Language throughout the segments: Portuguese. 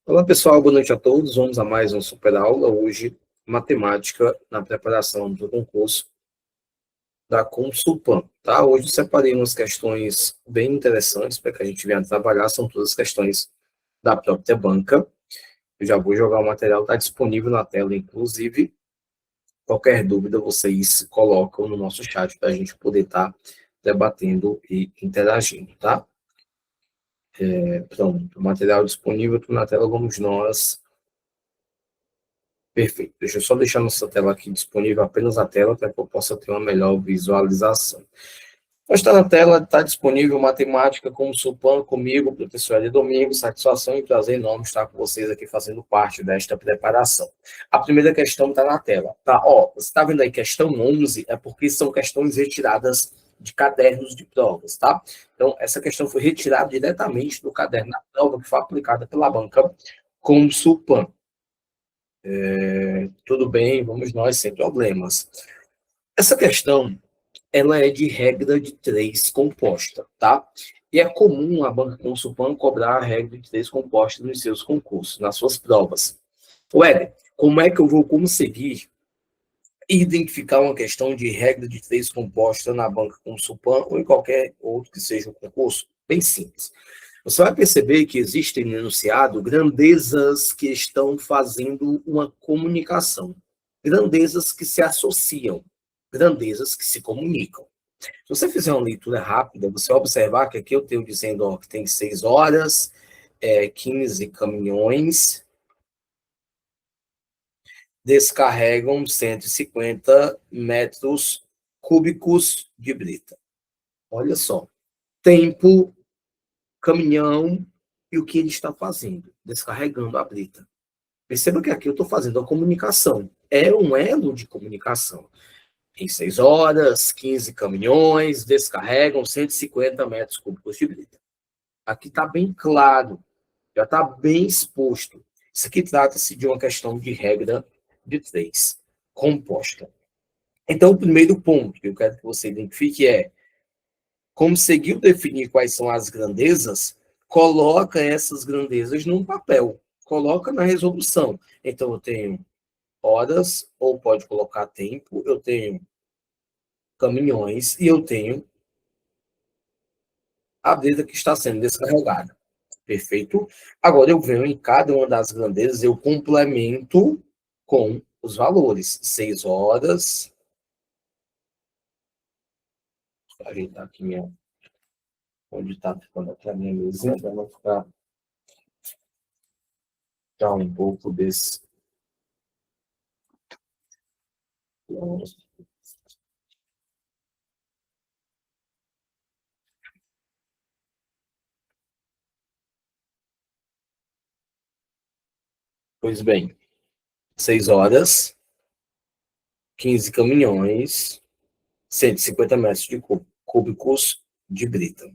Olá pessoal, boa noite a todos. Vamos a mais uma super aula. Hoje, matemática na preparação do concurso da Consulpan. Tá? Hoje eu separei umas questões bem interessantes para que a gente venha trabalhar. São todas questões da própria banca. Eu já vou jogar o material, está disponível na tela, inclusive. Qualquer dúvida, vocês colocam no nosso chat para a gente poder estar debatendo e interagindo, tá? Pronto, o material disponível, tudo na tela, vamos nós. Perfeito. Deixa eu só deixar nossa tela aqui disponível, apenas a tela, para que eu possa ter uma melhor visualização. Então, está na tela, está disponível matemática como Supan comigo, professor Eli Domingo. Satisfação e prazer enorme estar com vocês aqui fazendo parte desta preparação. A primeira questão está na tela, tá? Ó, você está vendo aí questão 11, é porque são questões retiradas de cadernos de provas, tá? Então, essa questão foi retirada diretamente do caderno da prova que foi aplicada pela banca como Supan. Tudo bem, vamos nós, sem problemas. Essa questão, ela é de regra de 3 composta, tá? E é comum a banca Consulpan cobrar a regra de 3 composta nos seus concursos, nas suas provas. Ué, como é que eu vou conseguir identificar uma questão de regra de 3 composta na banca Consulpan ou em qualquer outro que seja o concurso? Bem simples. Você vai perceber que existem no enunciado grandezas que estão fazendo uma comunicação, grandezas que se associam, grandezas que se comunicam. Se você fizer uma leitura rápida, você vai observar que aqui eu tenho dizendo ó, que tem 6 horas, 15 caminhões, descarregam 150 metros cúbicos de brita. Olha só, tempo, caminhão e o que ele está fazendo, descarregando a brita. Perceba que aqui eu estou fazendo a comunicação. É um elo de comunicação. Em 6 horas, 15 caminhões descarregam 150 metros cúbicos de brita. Aqui está bem claro, já está bem exposto. Isso aqui trata-se de uma questão de regra de 3, composta. Então, o primeiro ponto que eu quero que você identifique é: conseguiu definir quais são as grandezas? Coloca essas grandezas num papel, coloca na resolução. Então, eu tenho horas, ou pode colocar tempo, eu tenho caminhões e eu tenho a brita que está sendo descarregada. Perfeito? Agora, eu venho em cada uma das grandezas, eu complemento com os valores. 6 horas. Vou ajeitar aqui onde está ficando aqui a minha mesinha, para não ficar um pouco desse. Pois bem, 6 horas, 15 caminhões, 150 metros de cúbicos de brita.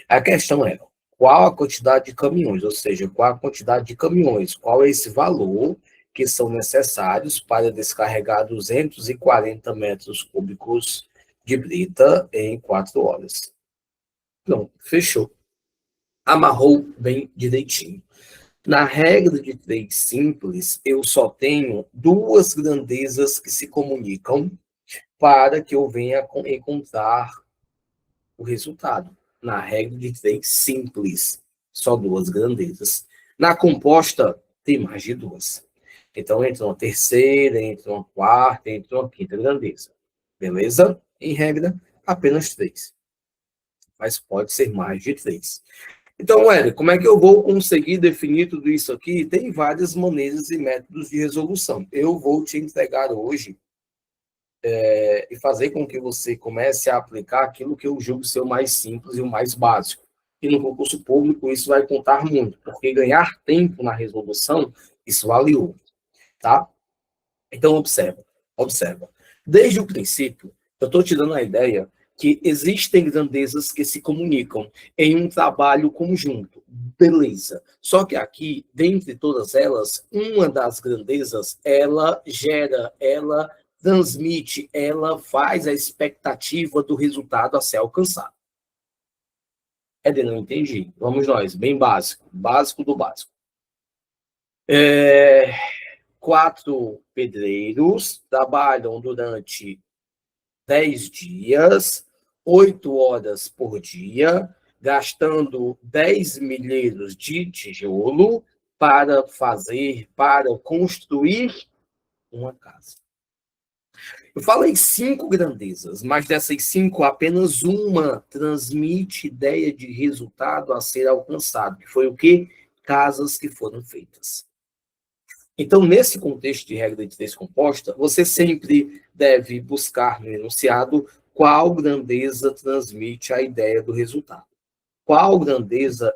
A questão é, qual a quantidade de caminhões, ou seja, qual a quantidade de caminhões, qual é esse valor que são necessários para descarregar 240 metros cúbicos de brita em 4 horas. Pronto, fechou. Amarrou bem direitinho. Na regra de 3 simples, eu só tenho 2 grandezas que se comunicam para que eu venha encontrar o resultado. Na regra de 3 simples, só 2 grandezas. Na composta, tem mais de 2. Então, entra uma terceira, entra uma quarta, entra uma quinta grandeza. Beleza? Em regra, apenas 3. Mas pode ser mais de 3. Então, Hélio, como é que eu vou conseguir definir tudo isso aqui? Tem várias maneiras e métodos de resolução. Eu vou te entregar hoje e fazer com que você comece a aplicar aquilo que eu julgo ser o mais simples e o mais básico. E no concurso público isso vai contar muito, porque ganhar tempo na resolução, isso vale ouro, tá? Então, observa. Desde o princípio, eu estou te dando a ideia que existem grandezas que se comunicam em um trabalho conjunto. Beleza. Só que aqui, dentre todas elas, uma das grandezas, ela gera, ela transmite, ela faz a expectativa do resultado a ser alcançado. Não entendi. Vamos nós, bem básico. Básico do básico. 4 pedreiros trabalham durante 10 dias, 8 horas por dia, gastando 10 milheiros de tijolo para construir uma casa. Eu falei 5 grandezas, mas dessas 5, apenas uma transmite ideia de resultado a ser alcançado, que foi o quê? Casas que foram feitas. Então, nesse contexto de regra de três composta, você sempre deve buscar no enunciado qual grandeza transmite a ideia do resultado. Qual grandeza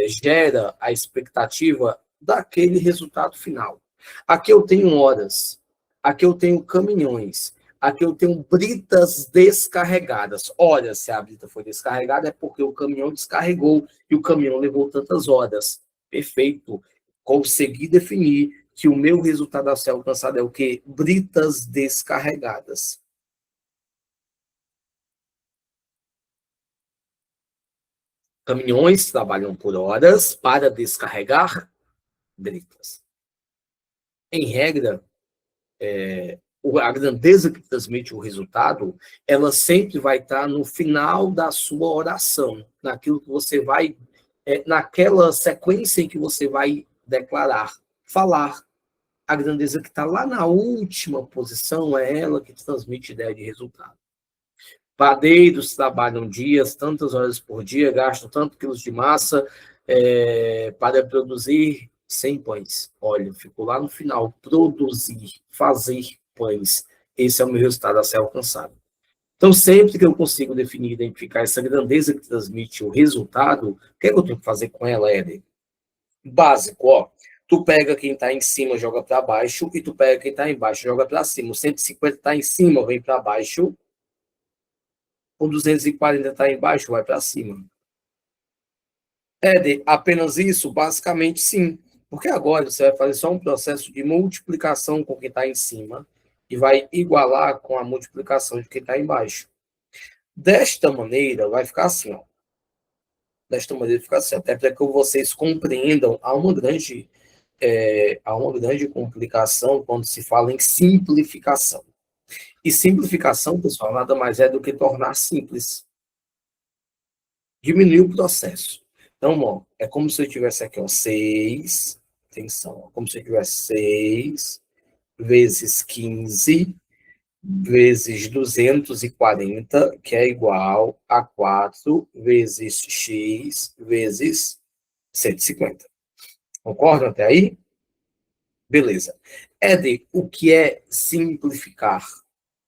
gera a expectativa daquele resultado final. Aqui eu tenho horas, aqui eu tenho caminhões, aqui eu tenho britas descarregadas. Olha, se a brita foi descarregada é porque o caminhão descarregou e o caminhão levou tantas horas. Perfeito. Consegui definir que o meu resultado a ser alcançado é o quê? Britas descarregadas. Caminhões trabalham por horas para descarregar britas. Em regra, a grandeza que transmite o resultado, ela sempre vai estar no final da sua oração, naquilo que você vai, naquela sequência em que você vai declarar, falar. A grandeza que está lá na última posição é ela que transmite ideia de resultado. Padeiros trabalham dias, tantas horas por dia, gastam tantos quilos de massa para produzir 100 pães. Olha, ficou lá no final. Produzir, fazer pães. Esse é o meu resultado a ser alcançado. Então, sempre que eu consigo definir e identificar essa grandeza que transmite o resultado, o que é que eu tenho que fazer com ela, Éder? Básico, ó. Tu pega quem está em cima, joga para baixo, e tu pega quem está embaixo, joga para cima. O 150 está em cima, vem para baixo. O 240 está embaixo, vai para cima. É apenas isso? Basicamente, sim. Porque agora você vai fazer só um processo de multiplicação com quem está em cima e vai igualar com a multiplicação de quem está embaixo. Desta maneira, vai ficar assim, ó. Desta maneira, fica assim, até para que vocês compreendam, há uma grande complicação quando se fala em simplificação. E simplificação, pessoal, nada mais é do que tornar simples. Diminuir o processo. Então, ó, é como se eu tivesse aqui, ó, 6, atenção, ó, como se eu tivesse 6 vezes 15 vezes 240, que é igual a 4 vezes x vezes 150. Concordam até aí? Beleza. Éder, o que é simplificar?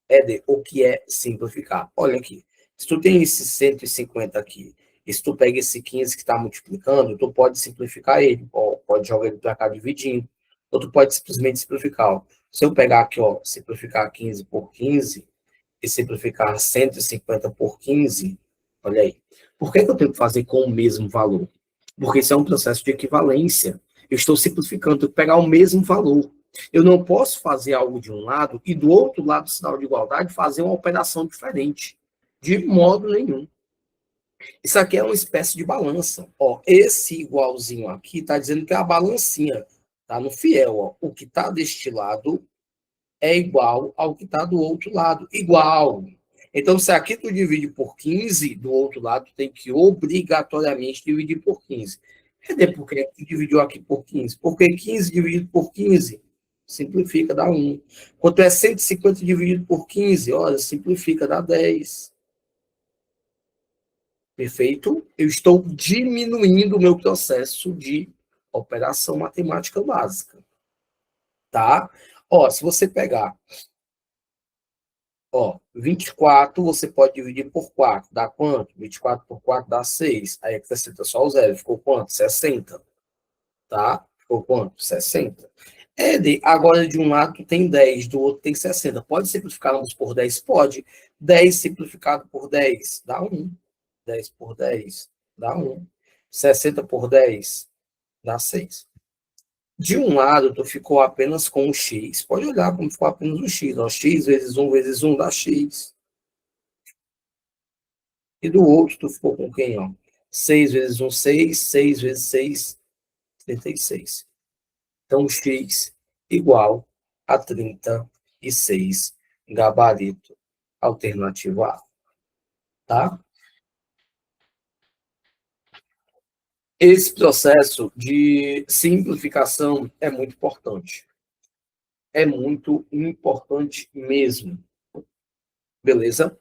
Éder, o que é simplificar? Olha aqui. Se tu tem esse 150 aqui, e se tu pega esse 15 que está multiplicando, tu pode simplificar ele. Ó, pode jogar ele para cá dividindo. Ou tu pode simplesmente simplificar. Ó. Se eu pegar aqui, ó, simplificar 15 por 15 e simplificar 150 por 15, olha aí. Por que eu tenho que fazer com o mesmo valor? Porque isso é um processo de equivalência. Eu estou simplificando, eu tenho que pegar o mesmo valor. Eu não posso fazer algo de um lado e do outro lado do sinal de igualdade fazer uma operação diferente. De modo nenhum. Isso aqui é uma espécie de balança. Ó, esse igualzinho aqui está dizendo que é a balancinha. Está no fiel. Ó. O que está deste lado é igual ao que está do outro lado. Igual. Então, se aqui tu divide por 15, do outro lado tu tem que obrigatoriamente dividir por 15. Cadê por que tu dividiu aqui por 15? Porque 15 dividido por 15 simplifica, dá 1. Quanto é 150 dividido por 15? Olha, simplifica, dá 10. Perfeito? Eu estou diminuindo o meu processo de operação matemática básica. Tá? Ó, se você pegar 24 você pode dividir por 4. Dá quanto? 24 por 4 dá 6. Aí acrescenta só o zero. Ficou quanto? 60. Tá? Ficou quanto? 60. Agora de um lado tem 10, do outro tem 60. Pode simplificar ambos por 10? Pode. 10 simplificado por 10 dá 1. 10 por 10 dá 1. 60 por 10 dá 6. De um lado, tu ficou apenas com o x. Pode olhar como ficou apenas o x. Ó, x vezes 1 dá x. E do outro, tu ficou com quem? Ó? 6 vezes 1, 6. 6 vezes 6, 36. Então, x igual a 36, gabarito alternativa A, tá? Esse processo de simplificação é muito importante. É muito importante mesmo. Beleza?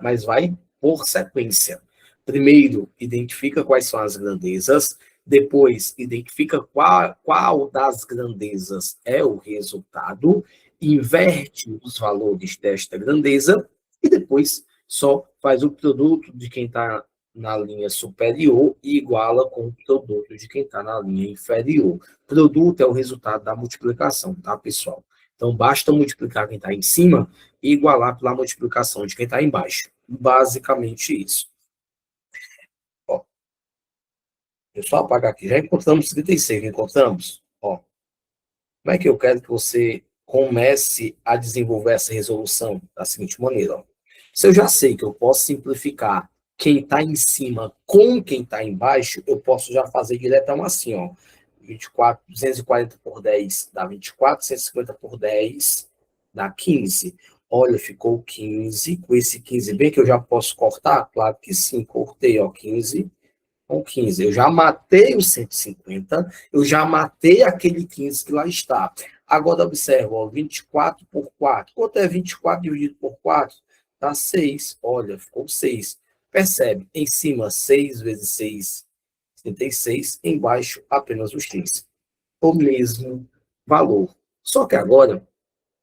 Mas vai por sequência. Primeiro, identifica quais são as grandezas. Depois, identifica qual das grandezas é o resultado. Inverte os valores desta grandeza. E depois, só faz o produto de quem está na linha superior e iguala com o produto de quem está na linha inferior. Produto é o resultado da multiplicação, tá, pessoal? Então, basta multiplicar quem está em cima e igualar pela multiplicação de quem está embaixo. Basicamente isso. Ó, deixa eu só apagar aqui. Já encontramos 36, não encontramos? Ó, como é que eu quero que você comece a desenvolver essa resolução da seguinte maneira? Ó. Se eu já sei que eu posso simplificar quem está em cima com quem está embaixo, eu posso já fazer diretão assim, ó. 24, 240 por 10 dá 24, 150 por 10 dá 15. Olha, ficou 15. Com esse 15 bem que eu já posso cortar? Claro que sim, cortei, ó, 15 com 15. Eu já matei os 150, eu já matei aquele 15 que lá está. Agora observa, ó, 24 por 4. Quanto é 24 dividido por 4? Dá 6. Olha, ficou 6. Percebe? Em cima, 6 vezes 6, 36. Embaixo, apenas os 15. O mesmo valor. Só que agora,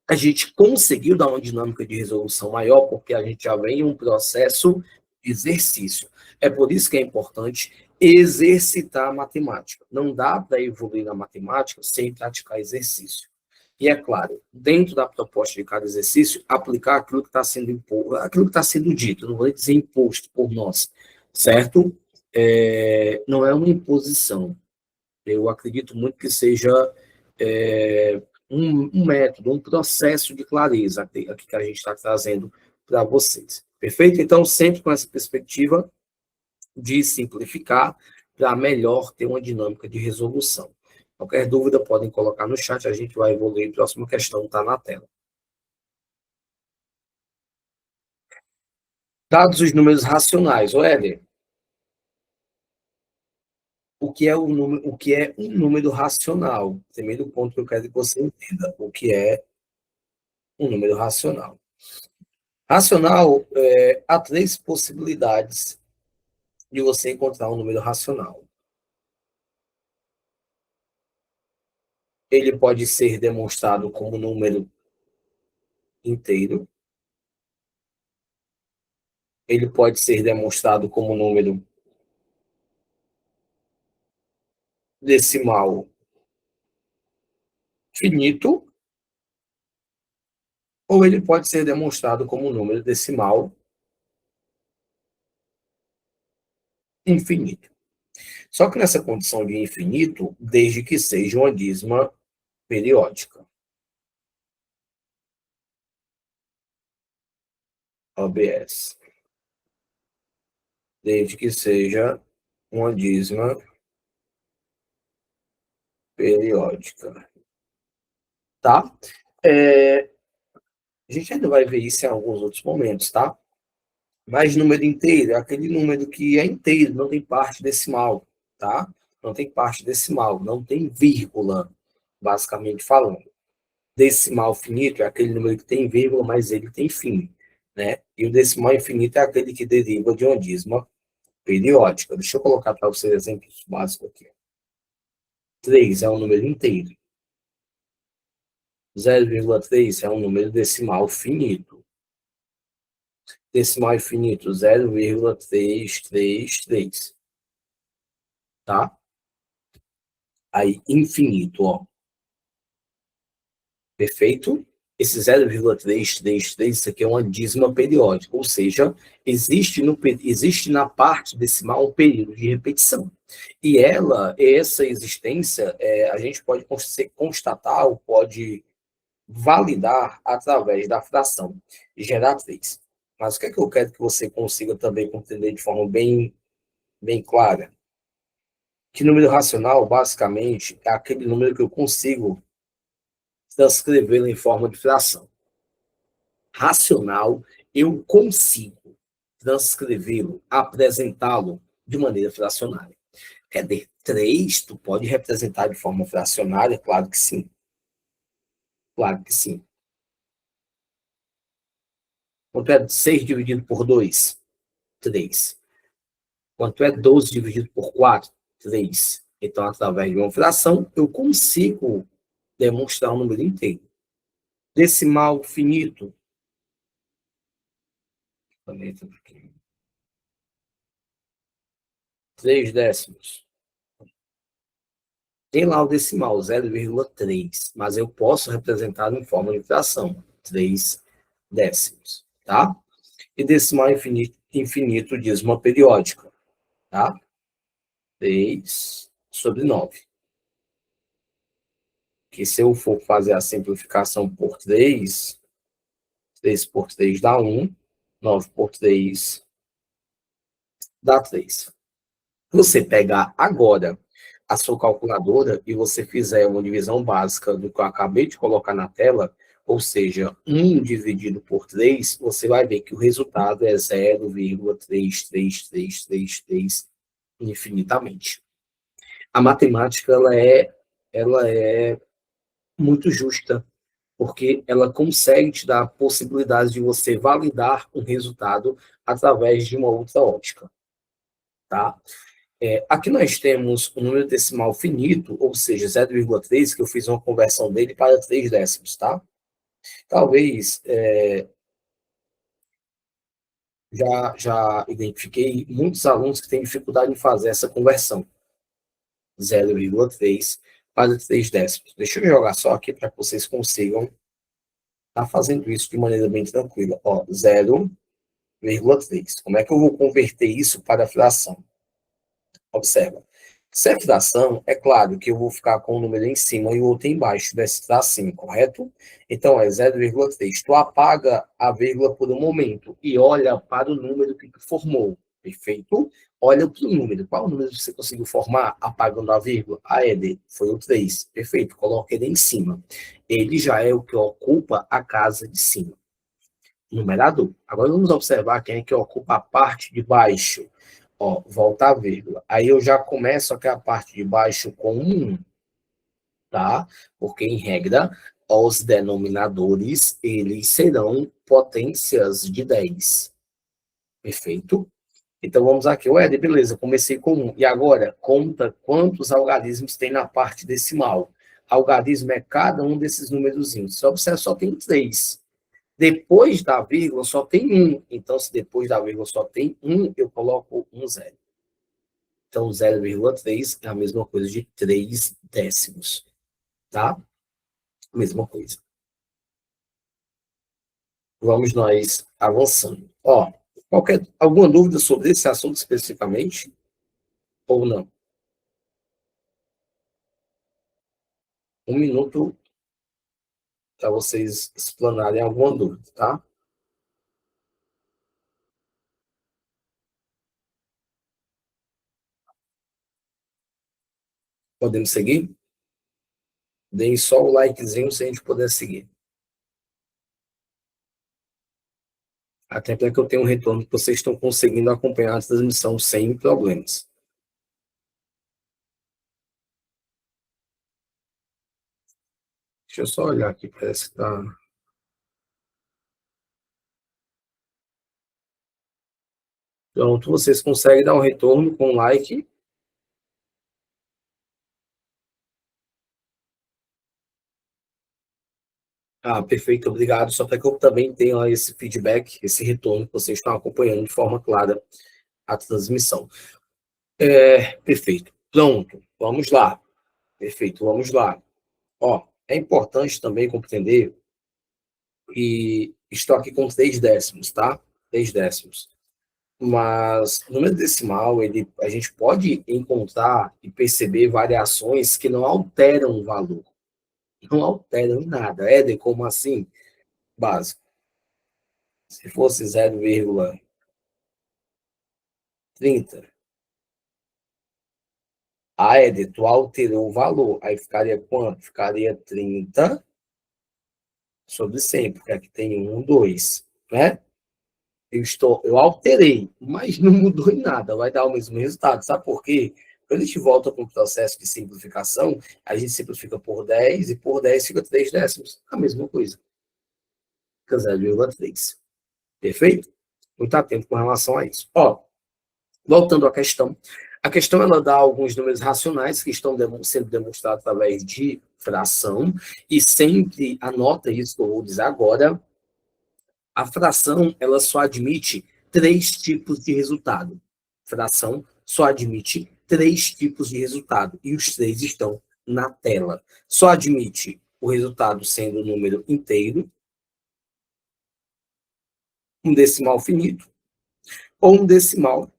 a gente conseguiu dar uma dinâmica de resolução maior, porque a gente já vem em um processo de exercício. É por isso que é importante exercitar a matemática. Não dá para evoluir na matemática sem praticar exercício. E é claro, dentro da proposta de cada exercício, aplicar aquilo que está sendo imposto, aquilo que está sendo dito, não vou dizer imposto por nós, certo? Não é uma imposição. Eu acredito muito que seja é, um método, um processo de clareza aqui que a gente está trazendo para vocês. Perfeito? Então, sempre com essa perspectiva de simplificar para melhor ter uma dinâmica de resolução. Qualquer dúvida, podem colocar no chat, a gente vai evoluir. A próxima questão está na tela. Dados os números racionais. Ô, Éder, o que é um número racional? Primeiro ponto que eu quero que você entenda. O que é um número racional? Racional, há três possibilidades de você encontrar um número racional. Ele pode ser demonstrado como número inteiro. Ele pode ser demonstrado como número decimal finito. Ou ele pode ser demonstrado como número decimal infinito. Só que nessa condição de infinito, desde que seja uma dízima periódica. OBS. Desde que seja uma dízima periódica. Tá? A gente ainda vai ver isso em alguns outros momentos, tá? Mas número inteiro é aquele número que é inteiro, não tem parte decimal, tá? Não tem parte decimal, não tem vírgula, basicamente falando. Decimal finito é aquele número que tem vírgula, mas ele tem fim, né? E o decimal infinito é aquele que deriva de uma dízima periódica. Deixa eu colocar para vocês exemplos básicos aqui. 3 é um número inteiro. 0,3 é um número decimal finito. Decimal infinito, 0,333. Tá? Aí, infinito, ó. Perfeito? Esse 0,333, isso aqui é uma dízima periódica, ou seja, existe na parte decimal um período de repetição. E essa existência, a gente pode constatar ou pode validar através da fração geratriz. Mas o que é que eu quero que você consiga também compreender de forma bem clara? Que número racional, basicamente, é aquele número que eu consigo transcrevê-lo em forma de fração. Racional, eu consigo transcrevê-lo, apresentá-lo de maneira fracionária. Quer dizer, 3, tu pode representar de forma fracionária? Claro que sim. Claro que sim. Quanto é 6 dividido por 2? 3. Quanto é 12 dividido por 4? 3. Então, através de uma fração, eu consigo demonstrar um número inteiro. Decimal finito. 3 décimos. Tem lá o decimal, 0,3, mas eu posso representar em forma de fração, 3 décimos, tá? E decimal infinito, infinito dízima periódica, tá? 3 sobre 9. Que se eu for fazer a simplificação por 3, 3 por 3 dá 1, 9 por 3 dá 3. Você pegar agora a sua calculadora e você fizer uma divisão básica do que eu acabei de colocar na tela, ou seja, 1 dividido por 3, você vai ver que o resultado é 0,33333 infinitamente. A matemática ela é muito justa, porque ela consegue te dar a possibilidade de você validar um resultado através de uma outra ótica, tá? Aqui nós temos um número decimal finito, ou seja, 0,3, que eu fiz uma conversão dele para 3 décimos, tá? Talvez já identifiquei muitos alunos que têm dificuldade em fazer essa conversão. 0,3 para 3 décimos. Deixa eu jogar só aqui para que vocês consigam estar fazendo isso de maneira bem tranquila. Ó, 0,3. Como é que eu vou converter isso para fração? Observa. Se é fração, é claro que eu vou ficar com o número em cima e o outro embaixo desse tracinho, correto? Então, é 0,3. Tu apaga a vírgula por um momento e olha para o número que tu formou, perfeito? Olha para o número. Qual número você conseguiu formar apagando a vírgula? A ED foi o 3. Perfeito, coloca ele em cima. Ele já é o que ocupa a casa de cima. Numerador. Agora vamos observar quem é que ocupa a parte de baixo. Ó, volta a vírgula. Aí eu já começo aqui a parte de baixo com 1, tá? Porque, em regra, os denominadores, eles serão potências de 10. Perfeito? Então, vamos aqui. Ué, beleza, comecei com 1. E agora, conta quantos algarismos tem na parte decimal. Algarismo é cada um desses númerozinhos. Só você só tem 3. Depois da vírgula só tem 1. Então, se depois da vírgula só tem 1, eu coloco um 0. Então, 0,3 é a mesma coisa de 3 décimos, tá? Mesma coisa. Vamos nós avançando. Ó, alguma dúvida sobre esse assunto especificamente? Ou não? 1 minuto para vocês explanarem alguma dúvida, tá? Podemos seguir? Deem só o likezinho se a gente puder seguir. Até para que eu tenha um retorno que vocês estão conseguindo acompanhar a transmissão sem problemas. Deixa eu só olhar aqui, parece que tá. Pronto, vocês conseguem dar um retorno com like. Ah, perfeito, obrigado. Só para que eu também tenha esse feedback, esse retorno que vocês estão acompanhando de forma clara a transmissão. Perfeito. Pronto, vamos lá. Perfeito, vamos lá. Ó, é importante também compreender que estou aqui com 3 décimos, tá? 3 décimos. Mas no número decimal, a gente pode encontrar e perceber variações que não alteram o valor. Não alteram em nada. Éder, como assim? Básico. Se fosse 0,30, Ah, Éder, tu alterou o valor. Aí ficaria quanto? Ficaria 30 sobre 100, porque aqui tem 1, 2, né? Eu alterei, mas não mudou em nada, vai dar o mesmo resultado. Sabe por quê? Quando a gente volta para o processo de simplificação, a gente simplifica por 10 e por 10 fica 3 décimos. A mesma coisa, fica 0,3. Perfeito? Muito atento com relação a isso. Ó, voltando à questão. A questão ela dá alguns números racionais que estão sendo demonstrados através de fração, e sempre anota isso que eu vou dizer agora. A fração ela só admite 3 tipos de resultado. Fração só admite 3 tipos de resultado, e os 3 estão na tela. Só admite o resultado sendo um número inteiro, um decimal finito, ou um decimal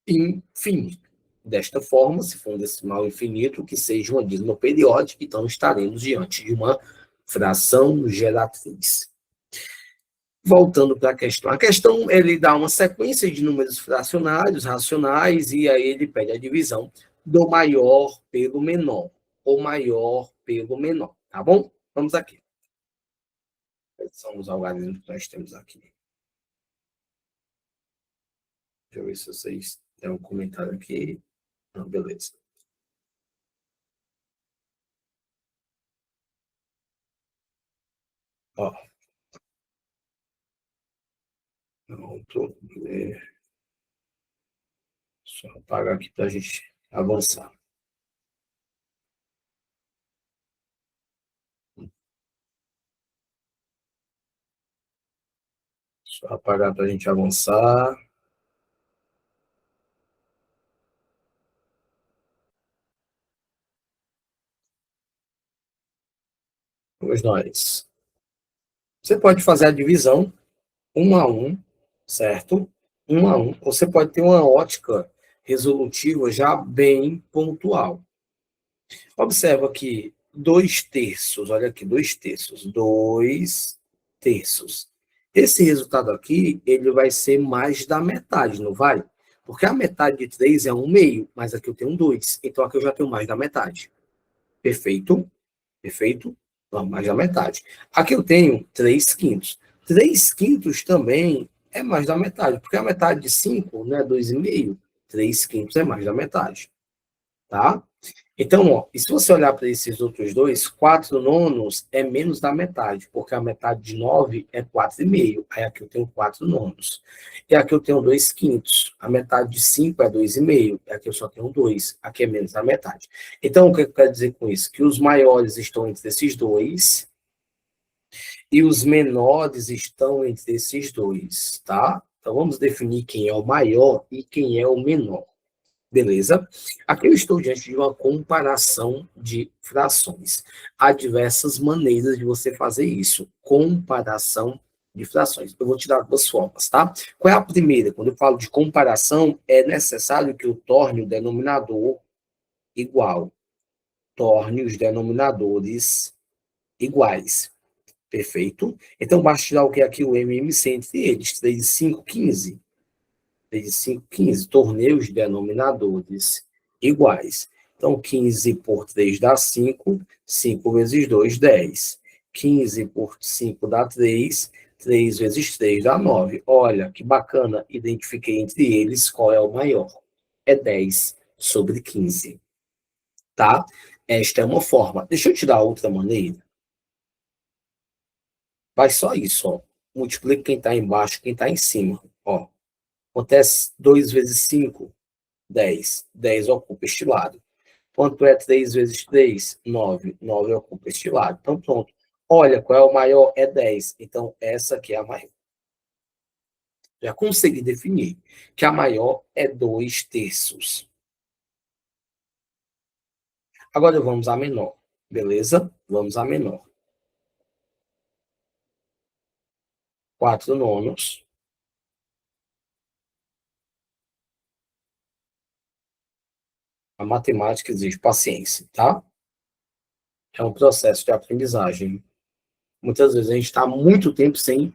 infinito. Desta forma, se for um decimal infinito, que seja uma dízima periódica, então estaremos diante de uma fração geratriz. Voltando para a questão ele dá uma sequência de números fracionários, racionais, e aí ele pede a divisão do maior pelo menor, ou maior pelo menor, tá bom? Vamos aqui. Esses são os algarismos que nós temos aqui. Deixa eu ver se vocês têm um comentário aqui. Não, beleza. Ó. Pronto. Só apagar aqui para a gente avançar. Só apagar para a gente avançar. Vamos nós. Você pode fazer a divisão 1 a 1, certo? 1 a 1. Você pode ter uma ótica resolutiva já bem pontual. Observa aqui, 2 terços, olha aqui, 2 terços, 2 terços. Esse resultado aqui, ele vai ser mais da metade, não vai? Porque a metade de 3 é 1 meio, mas aqui eu tenho 2, então aqui eu já tenho mais da metade. Perfeito? Perfeito? Não, mais da metade. Aqui eu tenho 3 quintos. 3 quintos também é mais da metade, porque a metade de 5, né, 2,5, 3 quintos é mais da metade, tá? Então, ó, e se você olhar para esses outros dois, 4 nonos é menos da metade, porque a metade de 9 é 4,5. Aí aqui eu tenho 4 nonos. E aqui eu tenho 2 quintos. A metade de 5 é 2,5. E aqui eu só tenho 2. Aqui é menos da metade. Então, o que eu quero dizer com isso? Que os maiores estão entre esses dois e os menores estão entre esses dois, tá? Então, vamos definir quem é o maior e quem é o menor. Beleza? Aqui eu estou diante de uma comparação de frações. Há diversas maneiras de você fazer isso. Comparação de frações. Eu vou te dar duas formas, tá? Qual é a primeira? Quando eu falo de comparação, é necessário que eu torne o denominador igual. Torne os denominadores iguais. Perfeito? Então, basta tirar o que aqui o MMC entre eles. 3 e 5, 15. 3 e 5, 15. Tornei os denominadores iguais. Então, 15 por 3 dá 5. 5 vezes 2, 10. 15 por 5 dá 3. 3 vezes 3 dá 9. Olha, que bacana. Identifiquei entre eles qual é o maior. É 10 sobre 15. Tá? Esta é uma forma. Deixa eu te dar outra maneira. Faz só isso, ó. Multiplica quem está embaixo, quem está em cima. Ó. Acontece 2 vezes 5, 10. 10 ocupa este lado. Quanto é 3 vezes 3? 9. 9 ocupa este lado. Então, pronto. Olha, qual é o maior? É 10. Então, essa aqui é a maior. Já consegui definir que a maior é 2 terços. Agora vamos à menor. Beleza? Vamos à menor. 4 nonos. A matemática exige paciência, tá? É um processo de aprendizagem. Muitas vezes a gente está muito tempo sem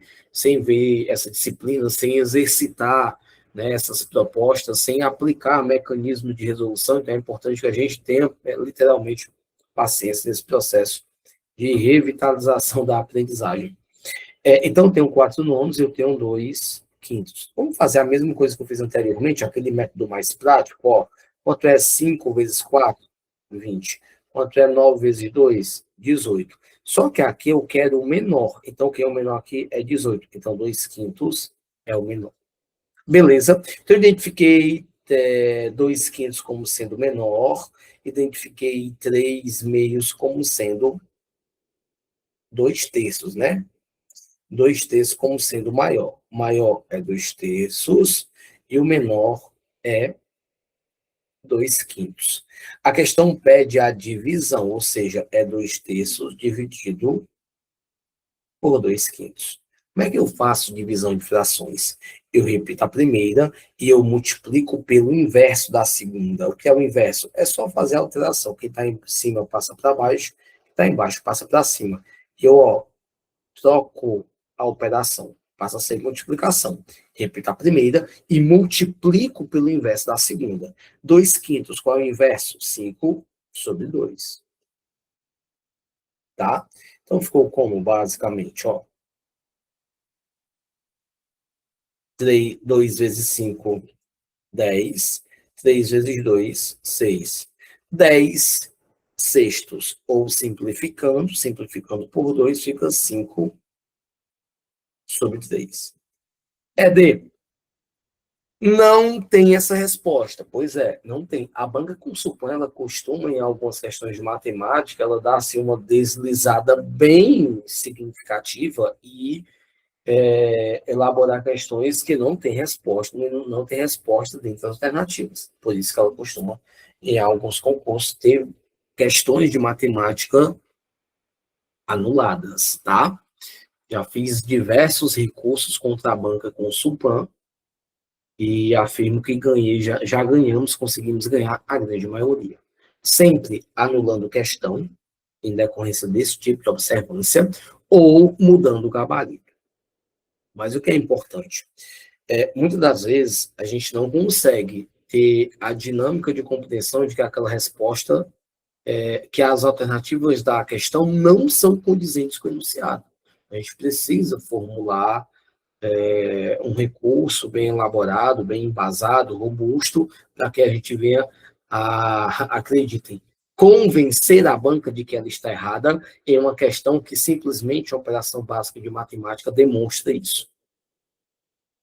ver essa disciplina, sem exercitar né, essas propostas sem aplicar mecanismo de resolução, então é importante que a gente tenha, literalmente, paciência nesse processo de revitalização da aprendizagem. Então, eu tenho 4 nonos e eu tenho 2 quintos. Vamos fazer a mesma coisa que eu fiz anteriormente, aquele método mais prático, ó. Quanto é 5 vezes 4? 20. Quanto é 9 vezes 2? 18. Só que aqui eu quero o menor. Então, o que é o menor aqui é 18. Então, 2 quintos é o menor. Beleza. Então, eu identifiquei 2 quintos como sendo menor. Identifiquei 3 meios como sendo 2 terços, né? 2 terços como sendo maior. O maior é 2 terços e o menor é 2 quintos. A questão pede a divisão, ou seja, é 2 terços dividido por 2 quintos. Como é que eu faço divisão de frações? Eu repito a primeira e eu multiplico pelo inverso da segunda. O que é o inverso? É só fazer a alteração. Quem está em cima passa para baixo, quem está embaixo passa para cima. E eu, troco a operação, passa a ser multiplicação. Repito a primeira e multiplico pelo inverso da segunda. 2 quintos, qual é o inverso? 5 sobre 2. Tá? Então, ficou como, basicamente, ó. 2 vezes 5, 10. 3 vezes 2, 6. 10 sextos, ou simplificando por 2, fica 5 sobre 3. D. Não tem essa resposta. Pois é, não tem. A banca com supõe, ela costuma, em algumas questões de matemática, ela dá assim, uma deslizada bem significativa e elaborar questões que não tem resposta, não tem resposta dentro das alternativas. Por isso que ela costuma, em alguns concursos, ter questões de matemática anuladas, tá? Já fiz diversos recursos contra a banca com o Supan, e afirmo que ganhei, já ganhamos, conseguimos ganhar a grande maioria. Sempre anulando questão, em decorrência desse tipo de observância, ou mudando o gabarito. Mas o que é importante? Muitas das vezes, a gente não consegue ter a dinâmica de compreensão de que aquela resposta, que as alternativas da questão não são condizentes com o enunciado. A gente precisa formular um recurso bem elaborado, bem embasado, robusto, para que a gente venha acreditem, convencer a banca de que ela está errada em uma questão que simplesmente a operação básica de matemática demonstra isso.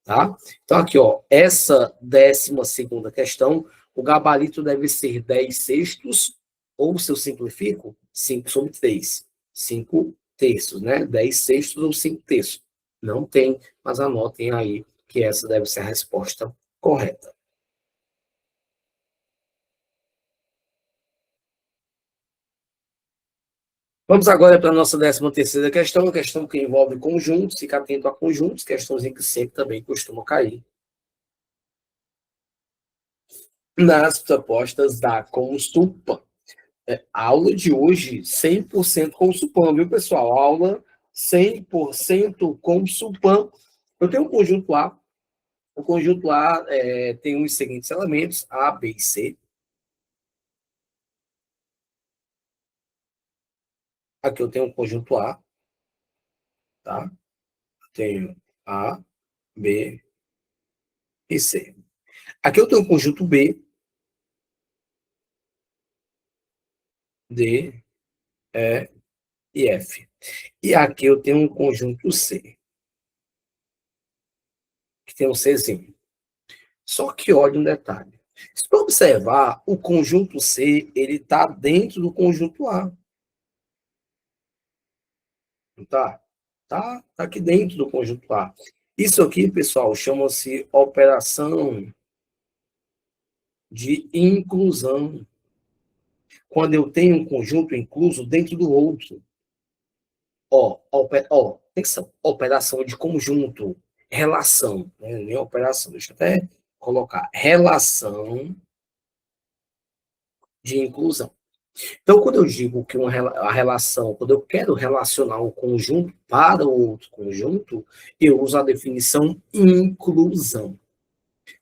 Tá? Então, aqui, ó, essa 12ª questão, o gabarito deve ser 10 sextos, ou se eu simplifico, 5 sobre 3. 5 terços, né? 10 sextos ou 5 terços. Não tem, mas anotem aí que essa deve ser a resposta correta. Vamos agora para a nossa 13ª questão, questão que envolve conjuntos, fica atento a conjuntos, questões em que sempre também costumam cair nas propostas da Consulpa. A aula de hoje, 100% com Supan, viu, pessoal? Aula 100% com Supan. Eu tenho um conjunto A. O conjunto A tem os seguintes elementos, A, B e C. Aqui eu tenho um conjunto A, tá? Tenho A, B e C. Aqui eu tenho um conjunto B, D, E e F. E aqui eu tenho um conjunto C, que tem um Czinho. Só que olha um detalhe. Se tu observar, o conjunto C, ele está dentro do conjunto A. Não tá? Tá aqui dentro do conjunto A. Isso aqui, pessoal, chama-se operação de inclusão. Quando eu tenho um conjunto incluso dentro do outro. Atenção, operação de conjunto, relação, né? Nem operação, deixa eu até colocar, relação de inclusão. Então, quando eu digo que a relação, quando eu quero relacionar um conjunto para o outro conjunto, eu uso a definição inclusão.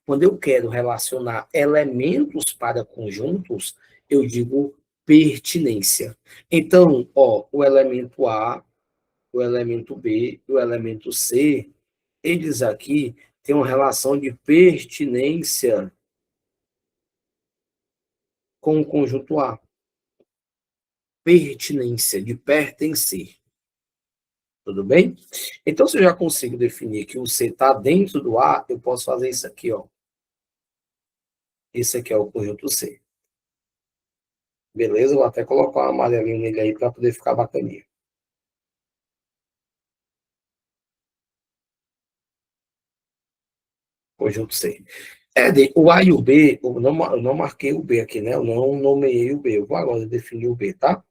Quando eu quero relacionar elementos para conjuntos, eu digo pertinência. Então, ó, o elemento A, o elemento B e o elemento C, eles aqui têm uma relação de pertinência com o conjunto A. Pertinência, de pertencer. Tudo bem? Então, se eu já consigo definir que o C está dentro do A, eu posso fazer isso aqui, ó. Esse aqui é o conjunto C. Beleza? Vou até colocar uma amarelinha nele aí para poder ficar bacaninha. Conjunto C. O A e o B, eu não marquei o B aqui, né? Eu não nomeei o B. Eu vou agora definir o B, tá?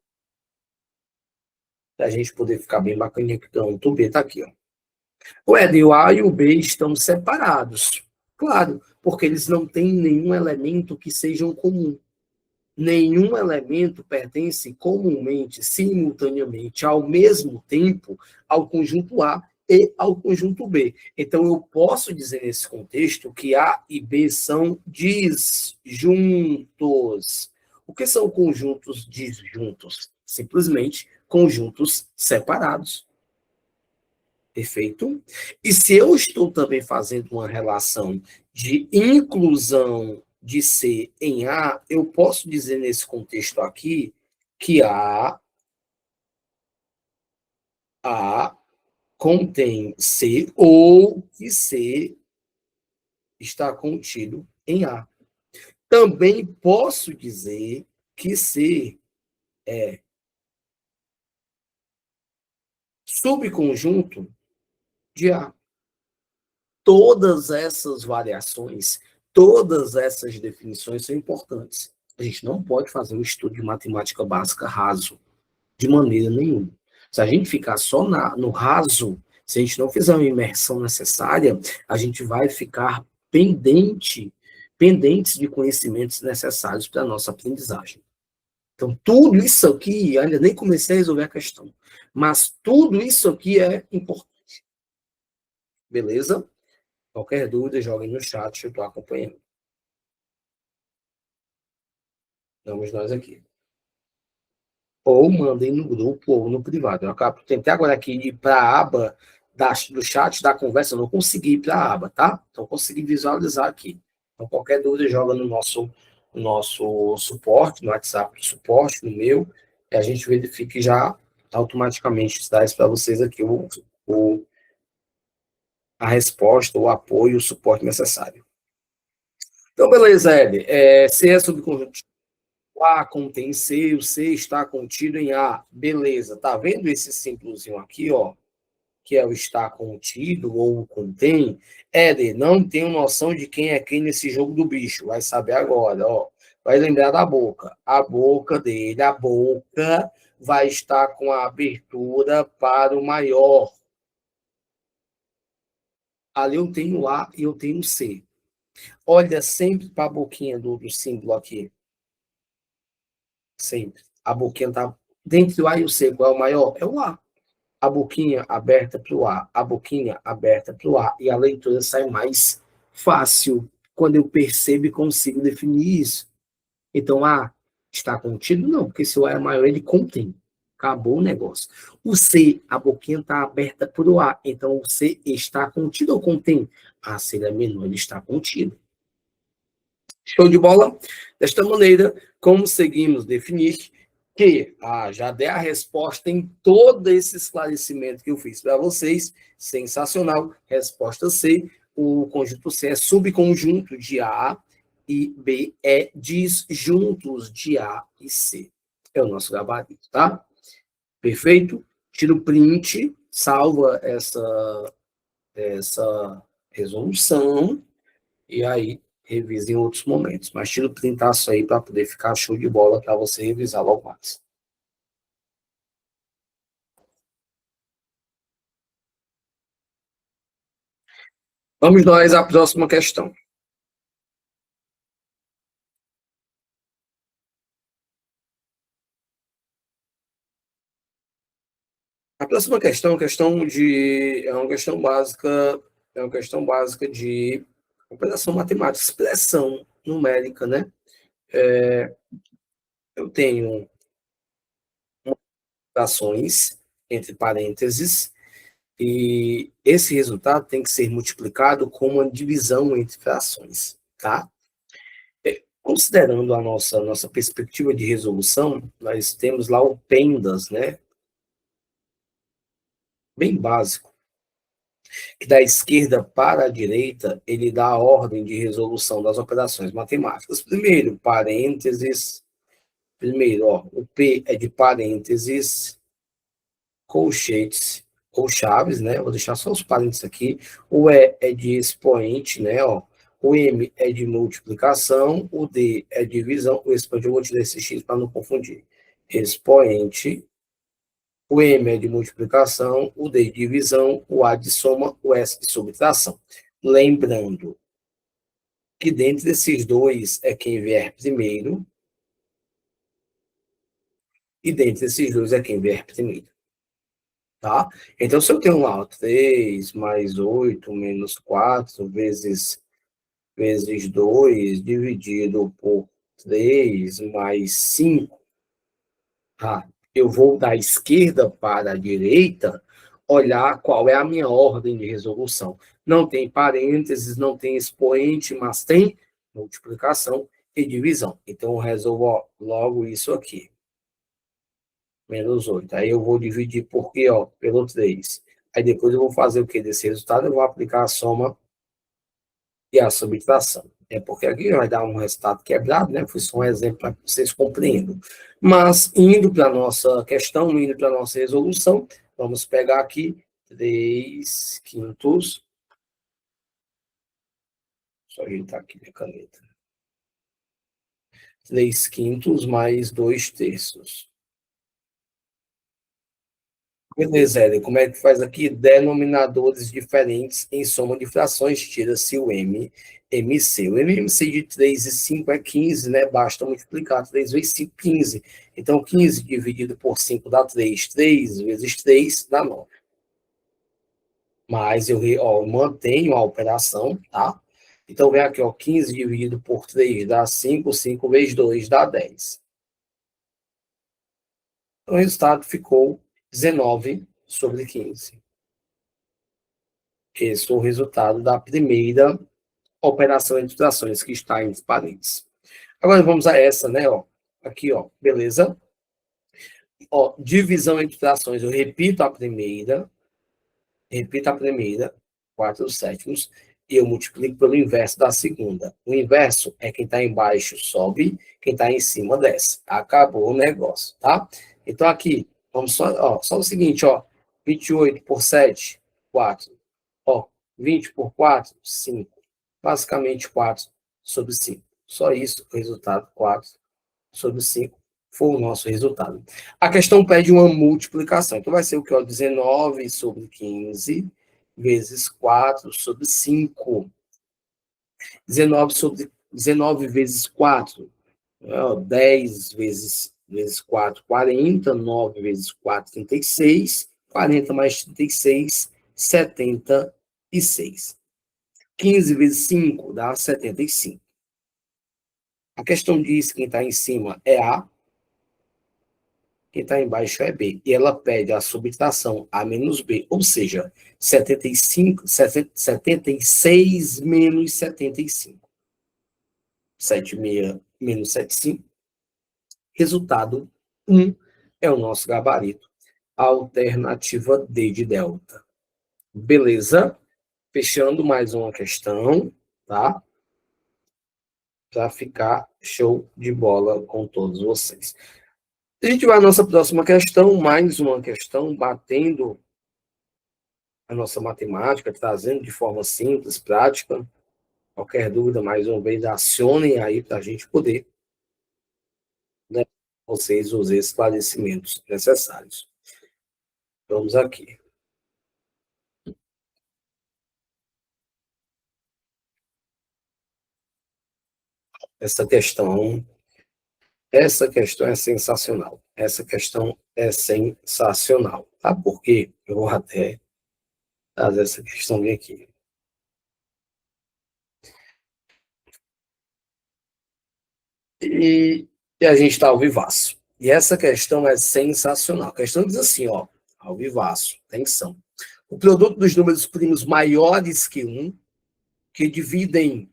Para a gente poder ficar bem bacaninha. Então, o B tá aqui, ó. O A e o B estão separados. Claro, porque eles não têm nenhum elemento que seja comum. Nenhum elemento pertence comumente, simultaneamente, ao mesmo tempo, ao conjunto A e ao conjunto B. Então, eu posso dizer nesse contexto que A e B são disjuntos. O que são conjuntos disjuntos? Simplesmente conjuntos separados. Perfeito? E se eu estou também fazendo uma relação de inclusão de C em A, eu posso dizer nesse contexto aqui que A contém C ou que C está contido em A. Também posso dizer que C é subconjunto de A. Todas essas variações, todas essas definições são importantes. A gente não pode fazer um estudo de matemática básica raso, de maneira nenhuma. Se a gente ficar só no raso, se a gente não fizer uma imersão necessária, a gente vai ficar pendentes de conhecimentos necessários para a nossa aprendizagem. Então, tudo isso aqui, ainda nem comecei a resolver a questão, mas tudo isso aqui é importante. Beleza? Qualquer dúvida, joguem no chat, eu estou acompanhando. Vamos nós aqui. Ou mandem no grupo ou no privado. Eu tentei agora aqui ir para a aba do chat da conversa, eu não consegui ir para a aba, tá? Então, consegui visualizar aqui. Então, qualquer dúvida, joga no nosso suporte, no WhatsApp do suporte, no meu, e a gente verifica e já automaticamente traz para vocês aqui a resposta, o apoio, o suporte necessário. Então, beleza, Ed. Se é subconjunto A contém C, o C está contido em A. Beleza, tá vendo esse símbolozinho aqui, ó? Que é o está contido ou o contém. Éder, não tenho noção de quem é quem nesse jogo do bicho. Vai saber agora, ó. Vai lembrar da boca. A boca dele, a boca vai estar com a abertura para o maior. Ali eu tenho A e eu tenho C. Olha sempre para a boquinha do símbolo aqui. Sempre. A boquinha está dentro do A e o C. Qual é o maior? É o A. A boquinha aberta para o A, a boquinha aberta para o A, e a leitura sai mais fácil quando eu percebo e consigo definir isso. Então, A está contido? Não, porque se o A é maior, ele contém. Acabou o negócio. O C, a boquinha está aberta para o A, então o C está contido ou contém? A, se ele é menor, ele está contido. Show de bola? Desta maneira, conseguimos definir que já dei a resposta em todo esse esclarecimento que eu fiz para vocês. Sensacional. Resposta C. O conjunto C é subconjunto de A e B é disjuntos de A e C. É o nosso gabarito, tá? Perfeito? Tira o print, salva essa resolução e aí revisa em outros momentos. Mas tira o printaço aí para poder ficar show de bola para você revisar logo mais. Vamos nós à próxima questão. A próxima questão é uma questão básica de Operação matemática, expressão numérica, né? Eu tenho frações entre parênteses e esse resultado tem que ser multiplicado com uma divisão entre frações, tá? Considerando a nossa perspectiva de resolução, nós temos lá o PENDAS, né? Bem básico, que da esquerda para a direita, ele dá a ordem de resolução das operações matemáticas. Primeiro, parênteses. Primeiro, ó, o P é de parênteses, colchetes ou chaves, né? Vou deixar só os parênteses aqui. O E é de expoente, né? Ó. O M é de multiplicação, o D é de divisão, o expoente, eu vou tirar esse X para não confundir. Expoente, o M é de multiplicação, o D de divisão, o A de soma, o S de subtração. Lembrando que dentre desses dois é quem vier primeiro, e dentre esses dois é quem vier primeiro. Tá? Então, se eu tenho lá 3 mais 8 menos 4 vezes 2 dividido por 3 mais 5, tá? Eu vou da esquerda para a direita olhar qual é a minha ordem de resolução. Não tem parênteses, não tem expoente, mas tem multiplicação e divisão. Então, eu resolvo logo isso aqui. Menos 8. Aí eu vou dividir por quê? Ó, pelo 3. Aí depois eu vou fazer o que desse resultado? Eu vou aplicar a soma e a subtração. É porque aqui vai dar um resultado quebrado, né? Foi só um exemplo para que vocês compreendam. Mas, indo para a nossa questão, indo para a nossa resolução, vamos pegar aqui 3 quintos. Só ajeitar aqui minha caneta. 3 quintos mais 2 terços. Beleza, Hélio. Como é que faz aqui? Denominadores diferentes em soma de frações, tira-se o MC. O MC de 3 e 5 é 15, né? Basta multiplicar 3 vezes 5, 15. Então, 15 dividido por 5 dá 3. 3 vezes 3 dá 9. Mas eu mantenho a operação, tá? Então, vem aqui, ó, 15 dividido por 3 dá 5, 5 vezes 2 dá 10. Então, o resultado ficou 19 sobre 15. Esse é o resultado da primeira operação entre frações que está entre parênteses. Agora vamos a essa, né? Ó. Aqui, ó, beleza? Ó, divisão entre frações, eu repito a primeira, 4 sétimos, e eu multiplico pelo inverso da segunda. O inverso é quem está embaixo sobe, quem está em cima desce. Acabou o negócio, tá? Então aqui, vamos só o seguinte, ó, 28 por 7, 4. Ó, 20 por 4, 5. Basicamente 4 sobre 5. Só isso, o resultado 4 sobre 5 foi o nosso resultado. A questão pede uma multiplicação. Então vai ser o que? 19 sobre 15 vezes 4 sobre 5. 19 vezes 4, 10 vezes 4, 40, 9 vezes 4, 36, 40 mais 36, 76. 15 vezes 5 dá 75. A questão diz que quem está em cima é A, quem está embaixo é B. E ela pede a subtração A menos B, ou seja, 76 menos 75. 76 menos 75. Resultado 1 é o nosso gabarito. Alternativa D de delta. Beleza? Fechando mais uma questão, tá? Para ficar show de bola com todos vocês. A gente vai à nossa próxima questão, mais uma questão, batendo a nossa matemática, trazendo de forma simples, prática. Qualquer dúvida, mais uma vez, acionem aí para a gente poder, né, vocês os esclarecimentos necessários. Vamos aqui. Essa questão é sensacional. Essa questão é sensacional, tá? Porque eu vou até trazer essa questão bem aqui. E, e a gente está ao vivaço. E essa questão é sensacional. A questão diz assim, ó, ao vivaço, atenção. O produto dos números primos maiores que um, que dividem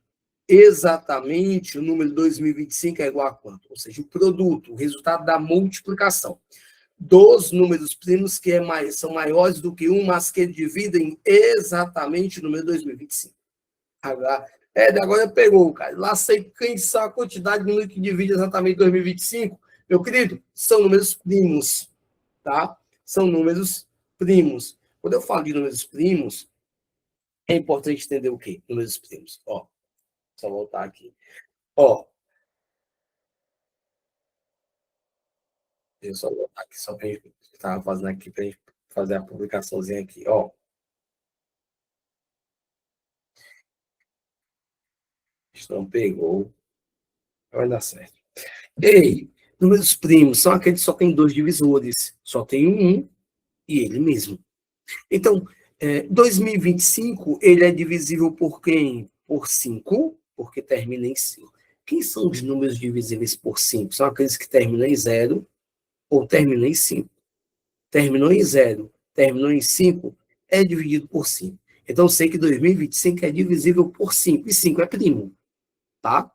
exatamente o número 2025 é igual a quanto? Ou seja, o produto, o resultado da multiplicação dos números primos que são maiores do que um, mas que dividem exatamente o número 2025. Agora pegou, cara. Lá sei quem sabe a quantidade de número que divide exatamente 2025. Meu querido, são números primos, tá? São números primos. Quando eu falo de números primos, é importante entender o quê? Números primos. Ó, só voltar aqui. Ó, deixa eu só voltar aqui, só para a gente estava fazendo aqui, para a gente fazer a publicaçãozinha aqui. Ó, não pegou, vai dar certo. Ei, números primos são aqueles que só tem dois divisores, só tem um e ele mesmo. Então, 2025, ele é divisível por quem? Por 5, porque termina em 5. Quem são os números divisíveis por 5? São aqueles que terminam em 0 ou terminam em 5. Terminou em 0, terminou em 5, é dividido por 5. Então, sei que 2025 é divisível por 5, e 5 é primo, tá?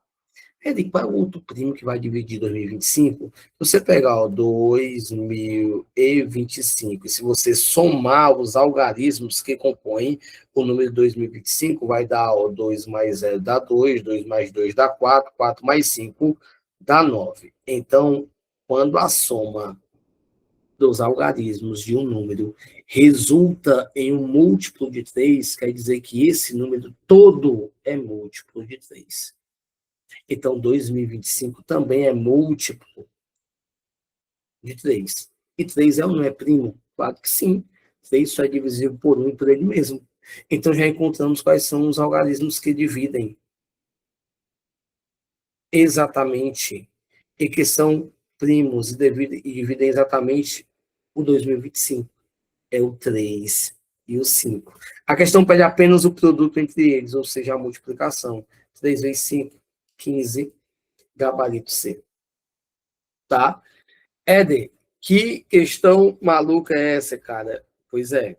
Ele, qual é o outro primo que vai dividir 2025? Se você pegar o 2025, e se você somar os algarismos que compõem o número 2025, vai dar o 2 mais 0 dá 2, 2 mais 2 dá 4, 4 mais 5 dá 9. Então, quando a soma dos algarismos de um número resulta em um múltiplo de 3, quer dizer que esse número todo é múltiplo de 3. Então, 2025 também é múltiplo de 3. E 3 é ou não é primo? Claro que sim. 3 só é divisível por 1 e por ele mesmo. Então, já encontramos quais são os algarismos que dividem exatamente e que são primos e dividem exatamente o 2025. É o 3 e o 5. A questão pede apenas o produto entre eles, ou seja, a multiplicação. 3 vezes 5, 15, gabarito C. Tá? Éder, que questão maluca é essa, cara? Pois é,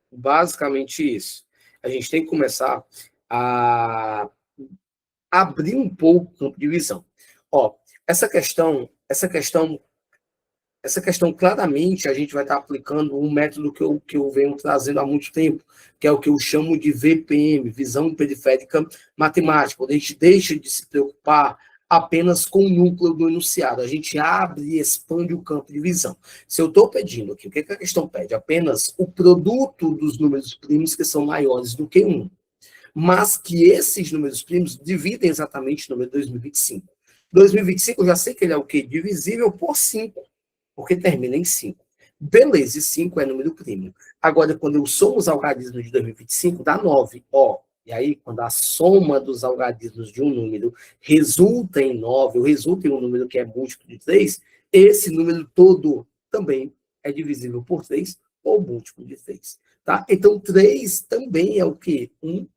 basicamente isso. A gente tem que começar a abrir um pouco o campo de visão. Ó, essa questão claramente a gente vai estar aplicando um método que eu venho trazendo há muito tempo, que é o que eu chamo de VPM, visão periférica matemática, onde a gente deixa de se preocupar apenas com o núcleo do enunciado, a gente abre e expande o campo de visão. Se eu estou pedindo aqui, o que a questão pede? Apenas o produto dos números primos que são maiores do que 1, mas que esses números primos dividem exatamente o número 2025. 2025, eu já sei que ele é o quê? Divisível por 5, porque termina em 5. Beleza, e 5 é número primo. Agora, quando eu somo os algarismos de 2025, dá 9. Ó, e aí, quando a soma dos algarismos de um número resulta em 9, ou resulta em um número que é múltiplo de 3, esse número todo também é divisível por 3 ou múltiplo de 3. Tá? Então, 3 também é o quê? Um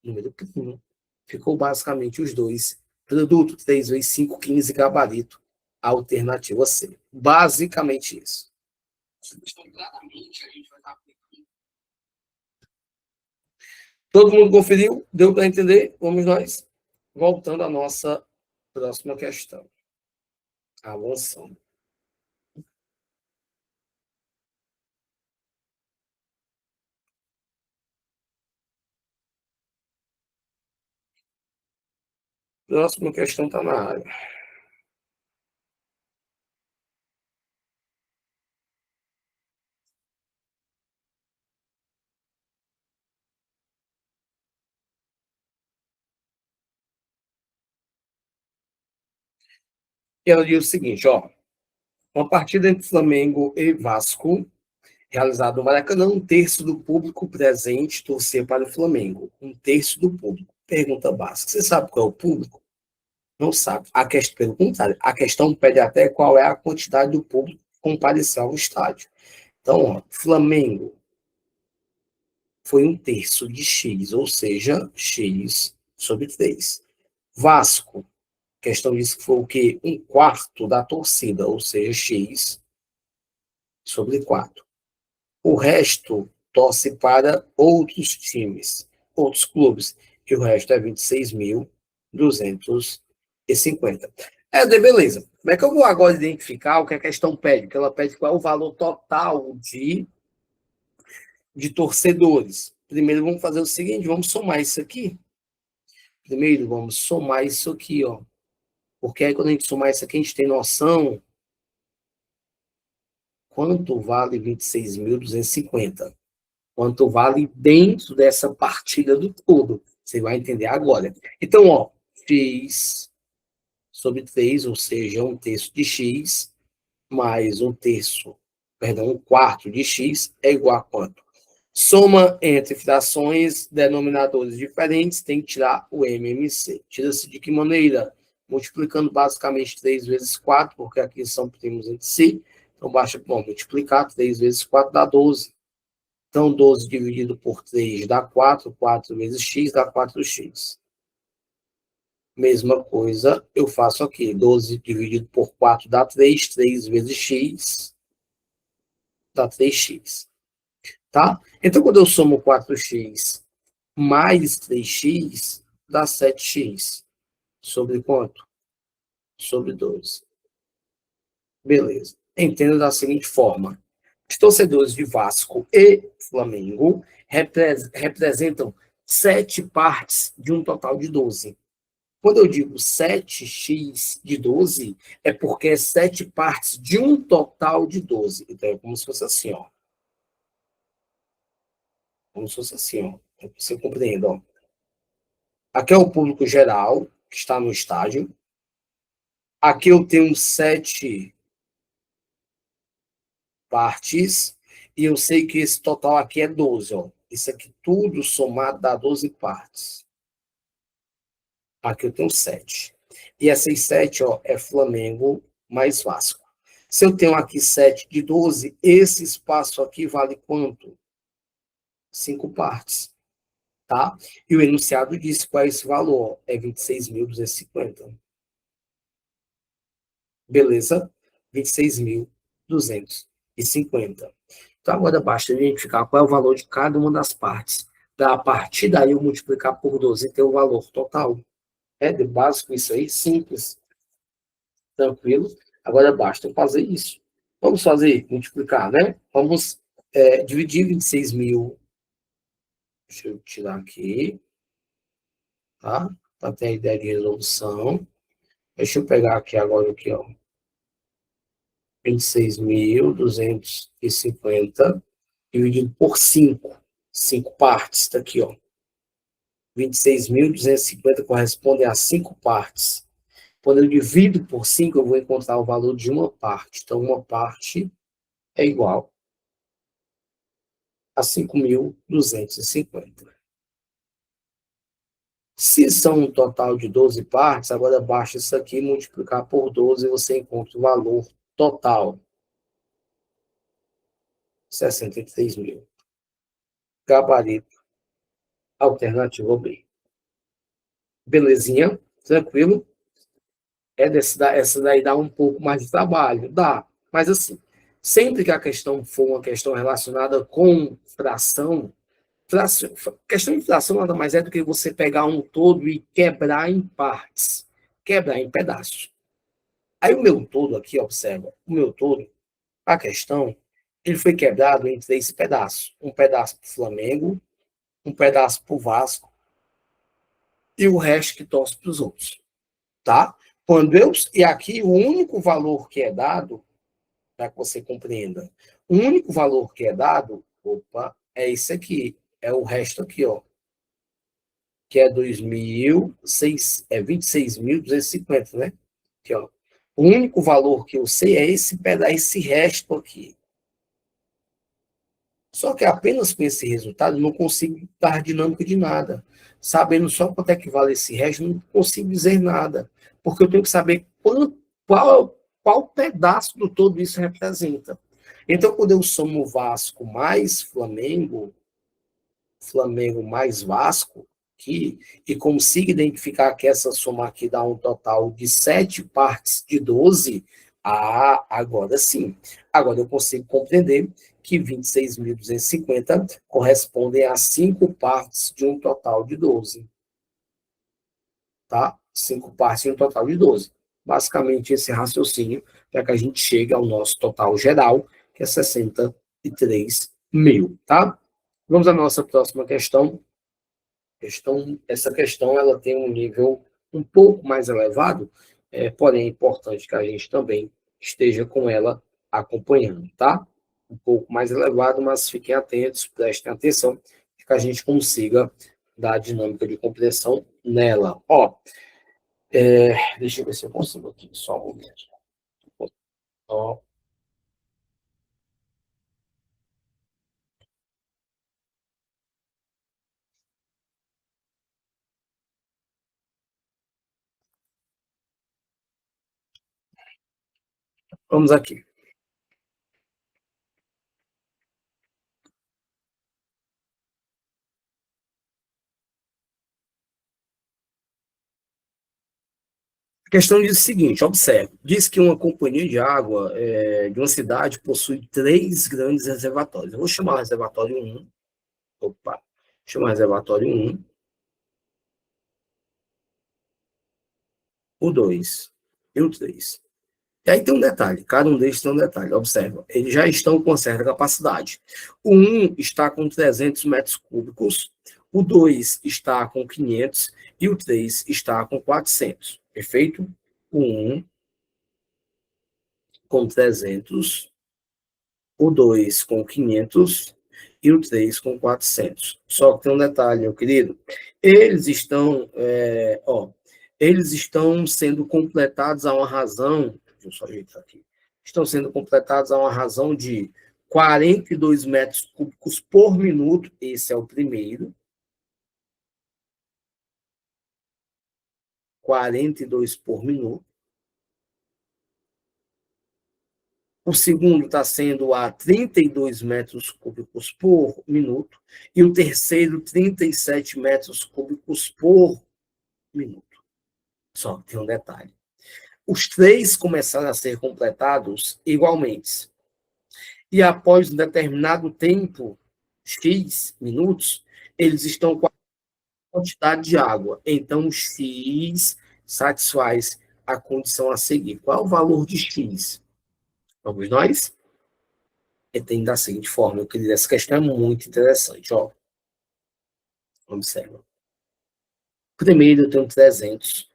número primo. Ficou basicamente os dois. Produto 3 vezes 5, 15, gabarito. Alternativa C. Basicamente isso. Então, claramente, a gente vai estar aplicando. Todo mundo conferiu? Deu para entender? Vamos nós. Voltando à nossa próxima questão. Avançando. Próxima questão está na área. E ela diz o seguinte, ó. Uma partida entre Flamengo e Vasco, realizada no Maracanã, um terço do público presente torcia para o Flamengo. Um terço do público. Pergunta básica. Você sabe qual é o público? Não sabe. A questão, pelo contrário, a questão pede até qual é a quantidade do público que compareceu ao estádio. Então, ó, Flamengo foi um terço de X, ou seja, X sobre 3. Vasco, questão disse que foi o quê? 1/4 da torcida, ou seja, X sobre 4. O resto torce para outros times, outros clubes, e o resto é 26.250. Beleza. Como é que eu vou agora identificar o que a questão pede? Porque ela pede qual é o valor total de torcedores. Primeiro, vamos fazer o seguinte, vamos somar isso aqui. Primeiro, vamos somar isso aqui, ó. Porque aí, quando a gente somar isso aqui, a gente tem noção quanto vale 26.250. Quanto vale dentro dessa partida do todo. Você vai entender agora. Então, ó, x sobre 3, ou seja, 1/3 de x, mais 1/4 de x é igual a quanto? Soma entre frações, denominadores diferentes, tem que tirar o MMC. Tira-se de que maneira? Multiplicando basicamente 3 vezes 4, porque aqui são primos entre si. Então, basta multiplicar 3 vezes 4 dá 12. Então, 12 dividido por 3 dá 4. 4 vezes x dá 4x. Mesma coisa eu faço aqui. 12 dividido por 4 dá 3. 3 vezes x dá 3x. Tá? Então, quando eu somo 4x mais 3x, dá 7x. Sobre quanto? Sobre 12. Beleza. Entenda da seguinte forma. Os torcedores de Vasco e Flamengo representam 7 partes de um total de 12. Quando eu digo 7x de 12, é porque é 7 partes de um total de 12. Então, é como se fosse assim, ó. Como se fosse assim, ó. Você compreende, ó. Aqui é o público geral, que está no estádio. Aqui eu tenho 7 partes, e eu sei que esse total aqui é 12, ó. Isso aqui tudo somado dá 12 partes. Aqui eu tenho 7. E essas 7, ó, é Flamengo mais Vasco. Se eu tenho aqui 7 de 12, esse espaço aqui vale quanto? 5 partes. Tá? E o enunciado diz qual é esse valor. É 26.250. Beleza? 26.250. Então, agora basta identificar qual é o valor de cada uma das partes. A partir daí, eu multiplicar por 12 e ter o valor total. É de básico isso aí, simples. Tranquilo. Agora basta fazer isso. Vamos fazer, multiplicar, né? Vamos dividir 26.000. Deixa eu tirar aqui. Tá? Para ter a ideia de resolução. Deixa eu pegar aqui agora aqui, ó. 26.250 dividido por 5. 5 partes, está aqui, ó. 26.250 corresponde a 5 partes. Quando eu divido por 5, eu vou encontrar o valor de uma parte. Então, uma parte é igual a 5.250. Se são um total de 12 partes, agora basta isso aqui multiplicar por 12 e você encontra o valor total. 63 mil. Gabarito. Alternativa B. Belezinha? Tranquilo? Essa daí dá um pouco mais de trabalho. Dá. Mas assim, sempre que a questão for uma questão relacionada com fração, questão de fração nada mais é do que você pegar um todo e quebrar em partes. Quebrar em pedaços. Aí o meu todo aqui, observa, o meu todo, a questão, ele foi quebrado em 3 pedaços. Um pedaço para o Flamengo, um pedaço para o Vasco e o resto que torce para os outros. Tá? E aqui o único valor que é dado, para que você compreenda, o único valor que é dado, é esse aqui, é o resto aqui, ó, que é 26.250, né? Aqui, ó. O único valor que eu sei é esse resto aqui. Só que apenas com esse resultado eu não consigo dar dinâmica de nada. Sabendo só quanto é que vale esse resto, não consigo dizer nada. Porque eu tenho que saber qual pedaço do todo isso representa. Então, quando eu somo Vasco mais Flamengo, Flamengo mais Vasco, aqui e consigo identificar que essa soma aqui dá um total de 7 partes de 12, agora sim. Agora eu consigo compreender que 26.250 correspondem a 5 partes de um total de 12. Tá? 5 partes de um total de 12. Basicamente, esse raciocínio para que a gente chegue ao nosso total geral, que é 63 mil, tá? Vamos à nossa próxima questão. Essa questão ela tem um nível um pouco mais elevado, porém é importante que a gente também esteja com ela acompanhando, tá? Um pouco mais elevado, mas fiquem atentos, prestem atenção, que a gente consiga dar a dinâmica de compreensão nela. Ó, deixa eu ver se eu consigo aqui, só um momento. Ó, vamos aqui. A questão diz o seguinte, observe, diz que uma companhia de água de uma cidade possui 3 grandes reservatórios. Eu vou chamar o reservatório 1, opa, chamar o reservatório 1, o 2 e o 3. E aí tem um detalhe, cada um deles tem um detalhe, observa, eles já estão com certa capacidade. O 1 está com 300 metros cúbicos, o 2 está com 500 e o 3 está com 400, perfeito? O 1 com 300, o 2 com 500 e o 3 com 400. Só que tem um detalhe, meu querido. Eles estão, eles estão sendo completados a uma razão, deixa eu só ajeitar aqui, estão sendo completados a uma razão de 42 metros cúbicos por minuto, esse é o primeiro, 42 por minuto. O segundo está sendo a 32 metros cúbicos por minuto. E o terceiro, 37 metros cúbicos por minuto. Só que tem um detalhe. Os três começaram a ser completados igualmente. E após um determinado tempo, X minutos, eles estão com a quantidade de água. Então, X satisfaz a condição a seguir. Qual é o valor de X? Vamos nós? Tem da seguinte forma, eu queria, essa questão é muito interessante, ó. Observa. Primeiro eu tenho 300.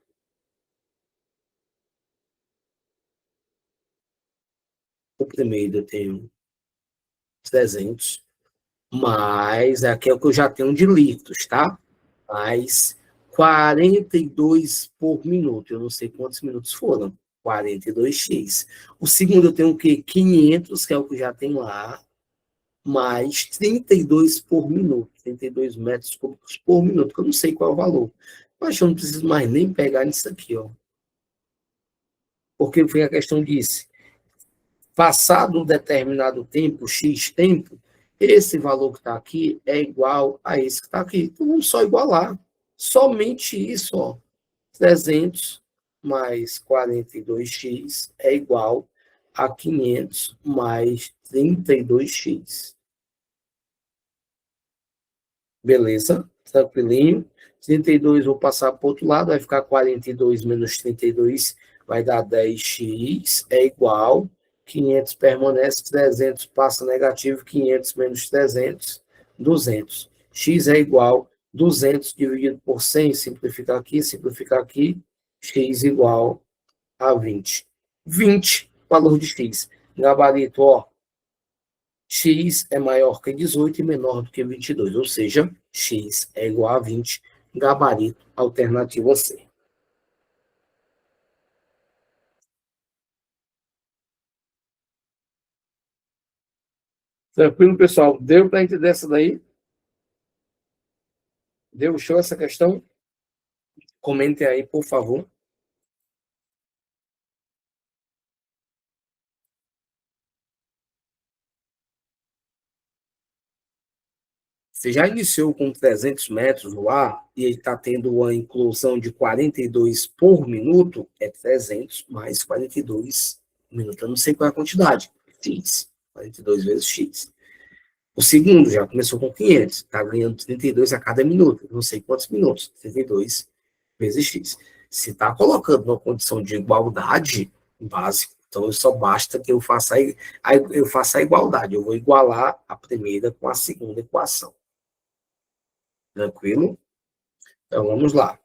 O primeiro eu tenho 300. Mais, aqui é o que eu já tenho de litros, tá? Mais 42 por minuto. Eu não sei quantos minutos foram. 42x. O segundo eu tenho o quê? 500, que é o que eu já tenho lá. Mais 32 por minuto. 32 metros cúbicos por minuto, que eu não sei qual é o valor. Mas eu não preciso mais nem pegar nisso aqui, ó. Porque foi a questão disse, passado um determinado tempo, X tempo, esse valor que está aqui é igual a esse que está aqui. Então, vamos só igualar. Somente isso, ó. 300 mais 42x é igual a 500 mais 32x. Beleza? Tranquilinho. 32 vou passar para o outro lado, vai ficar 42 menos 32, vai dar 10x, é igual. 500 permanece, 300 passa negativo, 500 menos 300, 200. X é igual 200 dividido por 100, simplificar aqui, x igual a 20. 20, valor de x. Gabarito, ó, x é maior que 18 e menor do que 22, ou seja, x é igual a 20, gabarito, alternativa C. Tranquilo, pessoal? Deu para entender essa daí? Deu show essa questão? Comentem aí, por favor. Você já iniciou com 300 metros no ar e ele está tendo uma inclusão de 42 por minuto, é 300 mais 42 minutos. Eu não sei qual é a quantidade. X. 42 vezes X. O segundo já começou com 500, está ganhando 32 a cada minuto. Não sei quantos minutos. 32 vezes X. Se está colocando uma condição de igualdade básica, então só basta que eu faça a igualdade. Eu vou igualar a primeira com a segunda equação. Tranquilo? Então, vamos lá.